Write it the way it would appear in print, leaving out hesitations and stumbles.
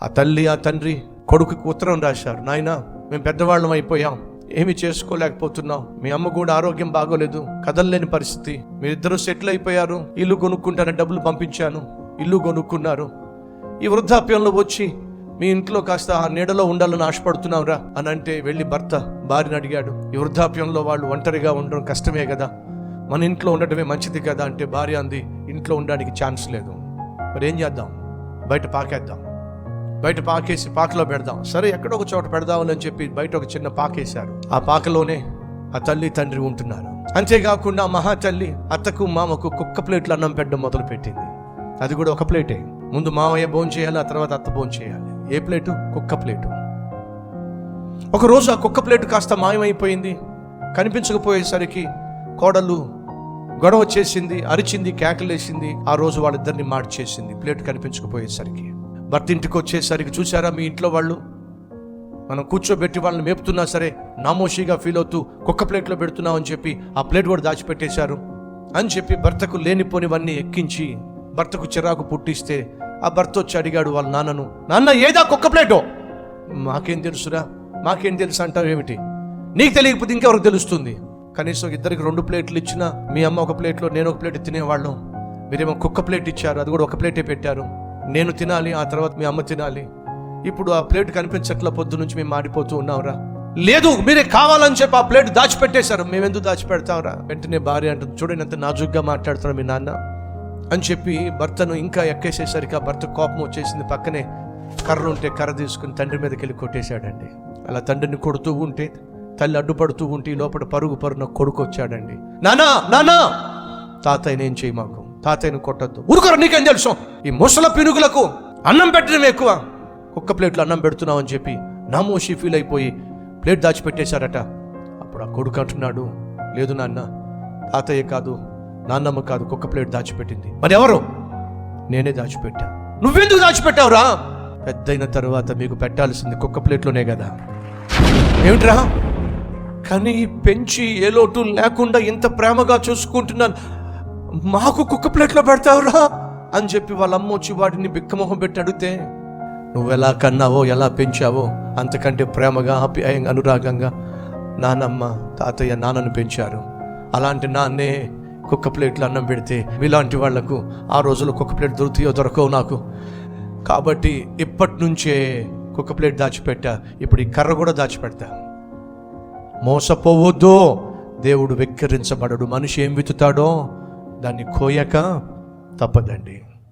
ఆ తల్లి ఆ తండ్రి కొడుకుకి ఉత్తరం రాశారు, నాయనా మేము పెద్దవాళ్ళం అయిపోయాం, ఏమి చేసుకోలేకపోతున్నాం, మీ అమ్మ కూడా ఆరోగ్యం బాగోలేదు, కదలలేని పరిస్థితి, మీరిద్దరూ సెటిల్ అయిపోయారు, ఇల్లు కొనుక్కుంటానని డబ్బులు పంపించాను, ఇల్లు కొనుక్కున్నారు, ఈ వృద్ధాప్యంలో వచ్చి మీ ఇంట్లో కాస్త ఆ నీడలో ఉండాలని ఆశపడుతున్నావురా అని అంటే వెళ్ళి భర్త భార్యని అడిగాడు, ఈ వృద్ధాప్యంలో వాళ్ళు ఒంటరిగా ఉండడం కష్టమే కదా, మన ఇంట్లో ఉండటమే మంచిది కదా అంటే భార్య అంది, ఇంట్లో ఉండడానికి ఛాన్స్ లేదు, మరి ఏం చేద్దాం, బయట పాకేద్దాం, బయట పాకేసి పాకలో పెడదాం. సరే ఎక్కడో ఒక చోట పెడదామని చెప్పి బయట ఒక చిన్న పాకేశారు. ఆ పాకలోనే ఆ తల్లి తండ్రి ఉంటున్నారు. అంతేకాకుండా మహా తల్లి అత్తకు మామకు కుక్క ప్లేట్లు అన్నం పెట్టడం మొదలు పెట్టింది. అది కూడా ఒక ప్లేటే, ముందు మామయ్య భోజనం చేయాలి, ఆ తర్వాత అత్త భోజనం చేయాలి. ఏ ప్లేటు? కుక్క ప్లేటు. ఒకరోజు ఆ కుక్క ప్లేటు కాస్త మాయమైపోయింది. కనిపించకపోయేసరికి కోడలు గొడవ చేసింది, అరిచింది, కేకలేసింది. ఆ రోజు వాళ్ళిద్దరిని మార్చేసింది ప్లేటు కనిపించకపోయేసరికి. భర్త ఇంటికి వచ్చేసరికి చూసారా మీ ఇంట్లో వాళ్ళు మనం కూర్చోబెట్టి వాళ్ళని మేపుతున్నా సరే నామోషిగా ఫీల్ అవుతూ కుక్క ప్లేట్లో పెడుతున్నాం అని చెప్పి ఆ ప్లేట్ కూడా దాచిపెట్టేశారు అని చెప్పి భర్తకు లేనిపోనివన్నీ ఎక్కించి భర్తకు చిరాకు పుట్టిస్తే ఆ భర్త వచ్చి అడిగాడు వాళ్ళ నాన్నను, నాన్న ఏదా కుక్క ప్లేటో? మాకేం తెలుసురా, మాకేం తెలుసు అంటావు ఏమిటి, నీకు తెలియకపోతే ఇంకెవరికి తెలుస్తుంది, కనీసం ఇద్దరికి 2 ప్లేట్లు ఇచ్చినా మీ అమ్మ ఒక ప్లేట్లో నేను ఒక ప్లేట్ తినేవాళ్ళం, మీరేమో కుక్క ప్లేట్ ఇచ్చారు, అది కూడా ఒక ప్లేటే పెట్టారు, నేను తినాలి, ఆ తర్వాత మీ అమ్మ తినాలి, ఇప్పుడు ఆ ప్లేట్ కనిపించట్ల, పొద్దు నుంచి మేము మాడిపోతూ ఉన్నావురా. లేదు మీరే కావాలని చెప్పి ఆ ప్లేట్ దాచిపెట్టేశారు, మేమెందుకు దాచిపెడతావురా? వెంటనే భార్య అంటుంది, చూడండి ఎంత నాజుగ్గా మాట్లాడుతున్నా మీ నాన్న అని చెప్పి భర్తను ఇంకా ఎక్కేసేసరికి ఆ భర్త కోపం వచ్చేసింది. పక్కనే కర్ర ఉంటే కర్ర తీసుకుని తండ్రి మీదకి వెళ్ళి కొట్టేశాడండి. అలా తండ్రిని కొడుతూ ఉంటే తల్లి అడ్డుపడుతూ ఉంటే లోపల పరుగున కొడుకు వచ్చాడండి. నానా నానా, తాతయ్యని ఏం చేయి, మాకు తాతయ్యను కొట్టద్దు, ఊరుకోరు, నీకేం తెలుసు, ఈ ముసల పినుగులకు అన్నం పెట్టడం ఎక్కువ, కుక్క ప్లేట్లో అన్నం పెడుతున్నావు అని చెప్పి నామోషి ఫీల్ అయిపోయి ప్లేట్ దాచిపెట్టేశారట. అప్పుడు ఆ కొడుకు అంటున్నాడు, లేదు నాన్న, తాతయ్య కాదు, నాన్నమ్మ కాదు, కుక్క ప్లేట్ దాచిపెట్టింది. మరి ఎవరు? నేనే దాచిపెట్టా. నువ్వెందుకు దాచిపెట్టావురా? పెద్దయిన తర్వాత మీకు పెట్టాల్సింది కుక్క ప్లేట్లోనే కదా. ఏమిట్రా, కానీ పెంచి ఏ లోటు లేకుండా ఇంత ప్రేమగా చూసుకుంటున్నాను, మాకు కుక్క ప్లేట్లో పెడతావురా అని చెప్పి వాళ్ళ అమ్మ వచ్చి వాటిని బిక్కమొహం పెట్టి అడిగితే, నువ్వు ఎలా కన్నావో ఎలా పెంచావో అంతకంటే ప్రేమగా ఆప్యాయంగా అనురాగంగా నానమ్మ తాతయ్య నాన్నను పెంచారు. అలాంటి నాన్నే కుక్క ప్లేట్లు అన్నం పెడితే మీలాంటి వాళ్లకు ఆ రోజుల్లో కుక్క ప్లేట్ దొరుకుతాయో దొరకవు నాకు, కాబట్టి ఇప్పటి నుంచే కుక్క ప్లేట్ దాచిపెట్టా, ఇప్పుడు ఈ కర్ర కూడా దాచిపెడతా. మోసపోవద్దు, దేవుడు వెక్కిరించబడడు, మనిషి ఏం విత్తుతాడో దాన్ని కోయక తప్పదండి.